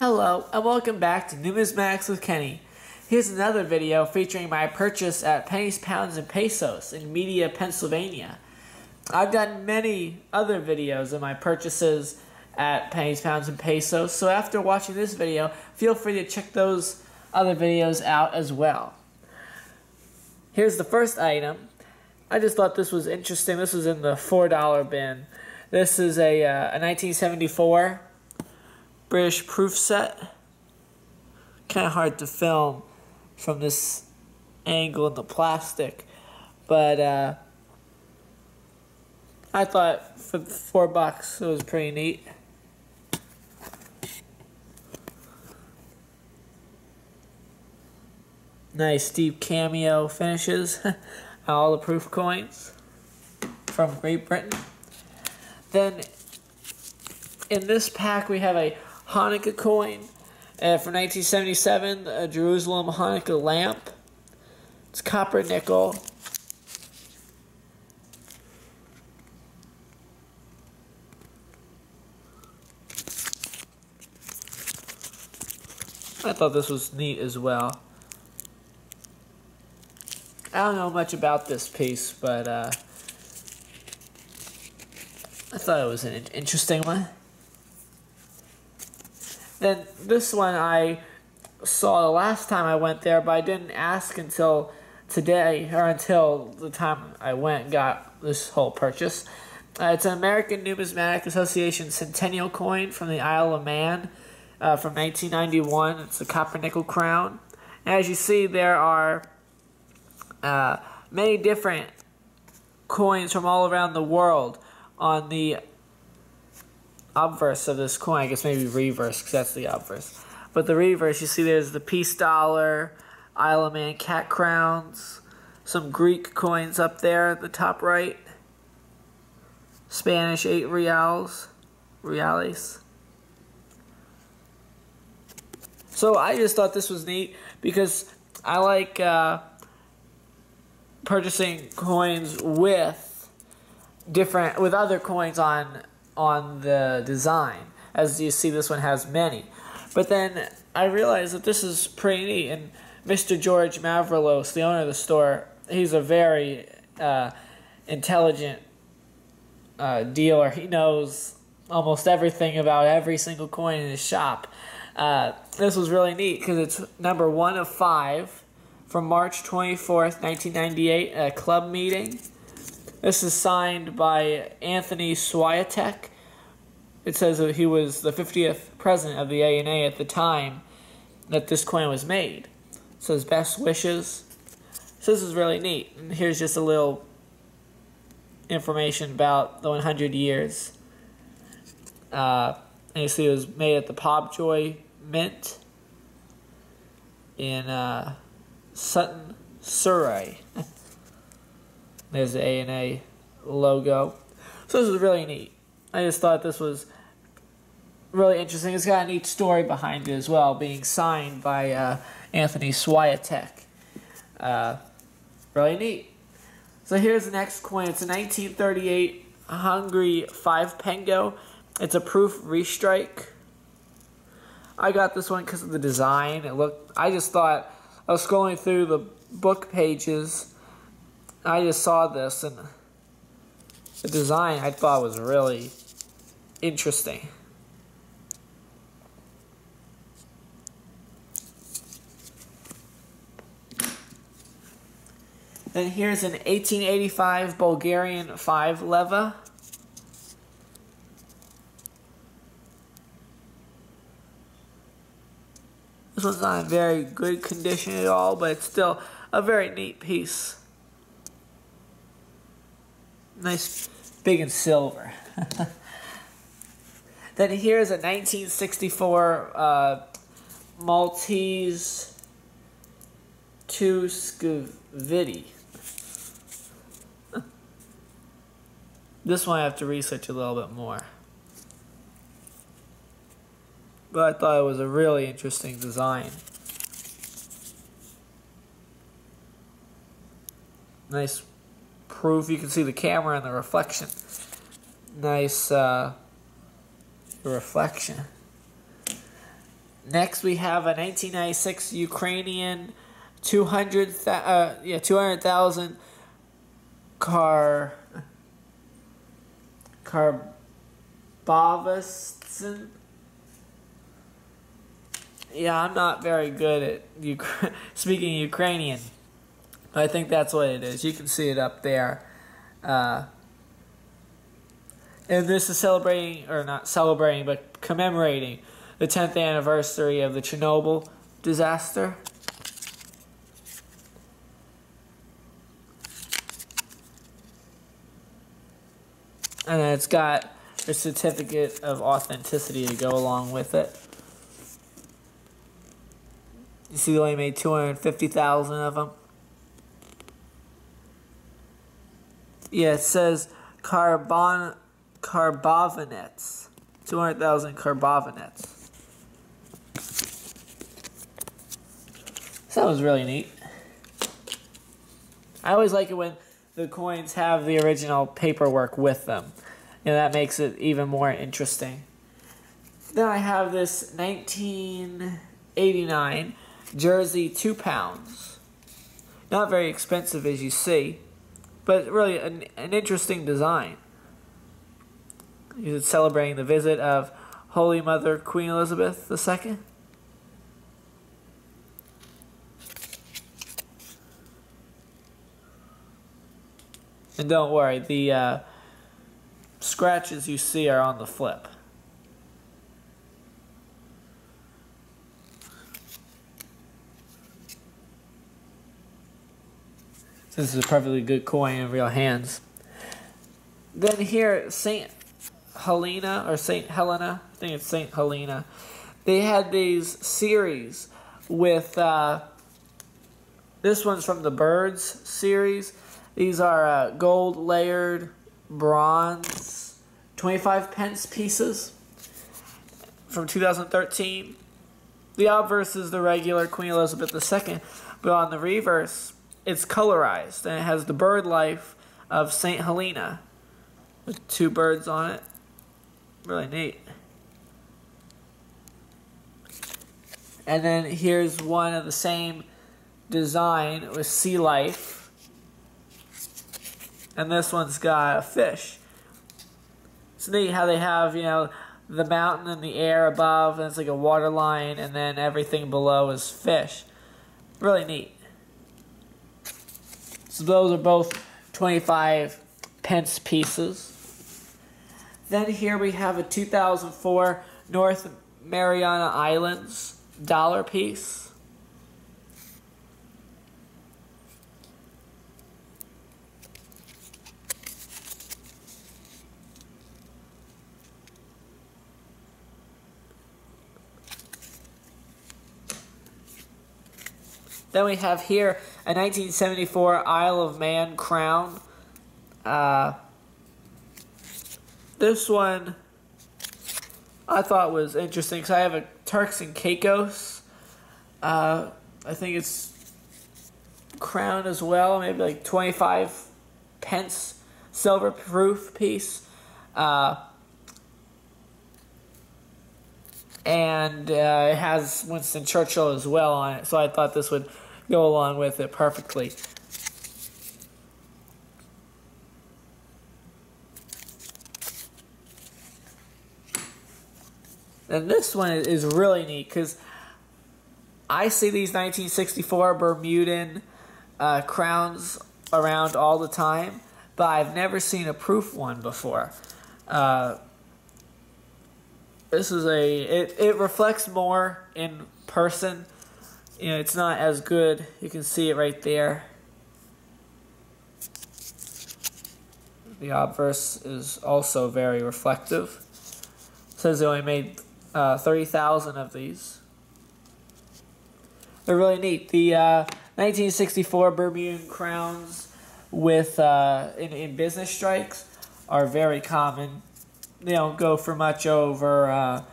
Hello and welcome back to Numismatics with Kenny. Here's another video featuring my purchase at Pennies, Pounds, and Pesos in Media, Pennsylvania. I've done many other videos of my purchases at Pennies, Pounds, and Pesos, so after watching this video, feel free to check those other videos out as well. Here's the first item. I just thought this was interesting. This was in the $4 bin. This is a 1974 British proof set. Kind of hard to film from this angle in the plastic, but I thought for $4 it was pretty neat. Nice deep cameo finishes on all the proof coins from Great Britain. Then in this pack we have a Hanukkah coin from 1977, a Jerusalem Hanukkah lamp. It's copper nickel. I thought this was neat as well. I don't know much about this piece, but I thought it was an interesting one. Then this one I saw the last time I went there, but I didn't ask until today, or until the time I went and got this whole purchase. It's an American Numismatic Association Centennial Coin from the Isle of Man from 1991. It's a copper nickel crown. And as you see, there are many different coins from all around the world on the obverse of this coin. I guess maybe reverse, because that's the obverse. But the reverse, you see there's the peace dollar, Isle of Man cat crowns, some Greek coins up there at the top right, Spanish 8 reals. So I just thought this was neat because I like purchasing coins with other coins on the design. As you see, this one has many. But then I realized that this is pretty neat, and Mr. George Mavrilos, the owner of the store, he's a very intelligent dealer. He knows almost everything about every single coin in his shop. This was really neat because it's number 1 of 5 from March 24th, 1998, at a club meeting. This is signed by Anthony Swiatek. It says that he was the 50th president of the IAA at the time that this coin was made. It says best wishes. So this is really neat. And here's just a little information about the 100 years. And you see it was made at the Pobjoy Mint in Sutton, Surrey. There's the A&A logo. So this is really neat. I just thought this was really interesting. It's got a neat story behind it as well, being signed by Anthony Swiatek. Really neat. So here's the next coin. It's a 1938 Hungary 5 pengo. It's a proof restrike. I got this one because of the design. I just thought, I was scrolling through the book pages, I just saw this, and the design I thought was really interesting. Then here's an 1885 Bulgarian 5 leva. This one's not in very good condition at all, but it's still a very neat piece. Nice, big and silver. Then here's a 1964 Maltese Tuscoviti. This one I have to research a little bit more. But I thought it was a really interesting design. Nice proof. You can see the camera and the reflection. Nice reflection. Next, we have a 1996 Ukrainian 200,000 Karbavastin. Yeah, I'm not very good at speaking Ukrainian. I think that's what it is. You can see it up there. And this is celebrating, or not celebrating, but commemorating the 10th anniversary of the Chernobyl disaster. And then it's got a certificate of authenticity to go along with it. You see they only made 250,000 of them. Yeah, it says carbonets. 200,000 carbonets. So that was really neat. I always like it when the coins have the original paperwork with them. You know, that makes it even more interesting. Then I have this 1989 Jersey 2 pounds. Not very expensive as you see, but really an interesting design. It's celebrating the visit of Holy Mother Queen Elizabeth II. And don't worry, the scratches you see are on the flip. This is a perfectly good coin in real hands. Then here, St. Helena, or St. Helena, I think it's St. Helena. They had these series with, this one's from the Birds series. These are gold layered bronze 25 pence pieces from 2013. The obverse is the regular Queen Elizabeth II, but on the reverse, it's colorized, and it has the bird life of St. Helena with 2 birds on it. Really neat. And then here's one of the same design with sea life. And this one's got a fish. It's neat how they have, you know, the mountain and the air above, and it's like a water line, and then everything below is fish. Really neat. So those are both 25 pence pieces. Then here we have a 2004 North Mariana Islands dollar piece. Then we have here a 1974 Isle of Man crown. This one I thought was interesting because I have a Turks and Caicos. I think it's crown as well, maybe like 25 pence silver proof piece. And it has Winston Churchill as well on it, so I thought this would go along with it perfectly. And this one is really neat because I see these 1964 Bermudan crowns around all the time, but I've never seen a proof one before. This is it reflects more in person. You know, it's not as good. You can see it right there. The obverse is also very reflective. It says they only made 30,000 of these. They're really neat. The 1964 Bermudan crowns with in business strikes are very common. They don't go for much over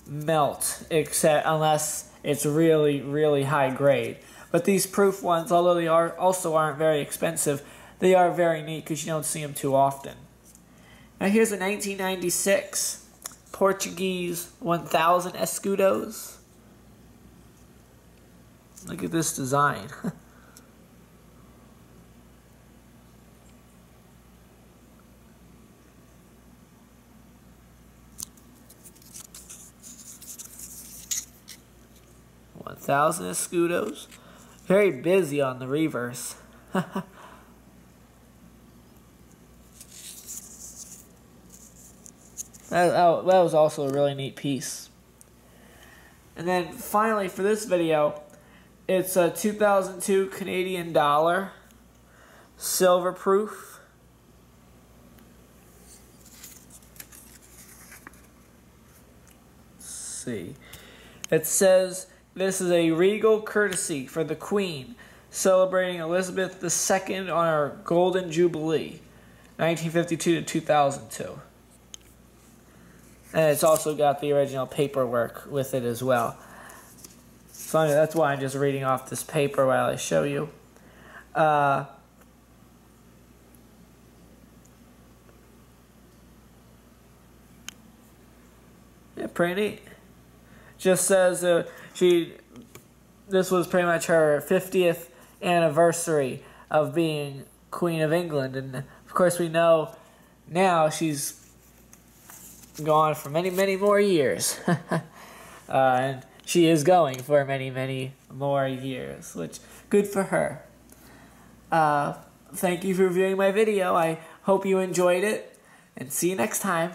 melt, except unless it's really, really high grade. But these proof ones, although they aren't very expensive, they are very neat because you don't see them too often. Now here's a 1996 Portuguese 1,000 escudos. Look at this design. $1,000 escudos. Very busy on the reverse. That was also a really neat piece. And then finally for this video, it's a 2002 Canadian dollar, silver proof. Let's see. It says, this is a regal courtesy for the Queen, celebrating Elizabeth II on our Golden Jubilee, 1952 to 2002. And it's also got the original paperwork with it as well. So that's why I'm just reading off this paper while I show you. Yeah, pretty neat. Just says this was pretty much her 50th anniversary of being Queen of England. And of course we know now she's gone for many, many more years. And she is going for many, many more years, which good for her. Thank you for viewing my video. I hope you enjoyed it, and see you next time.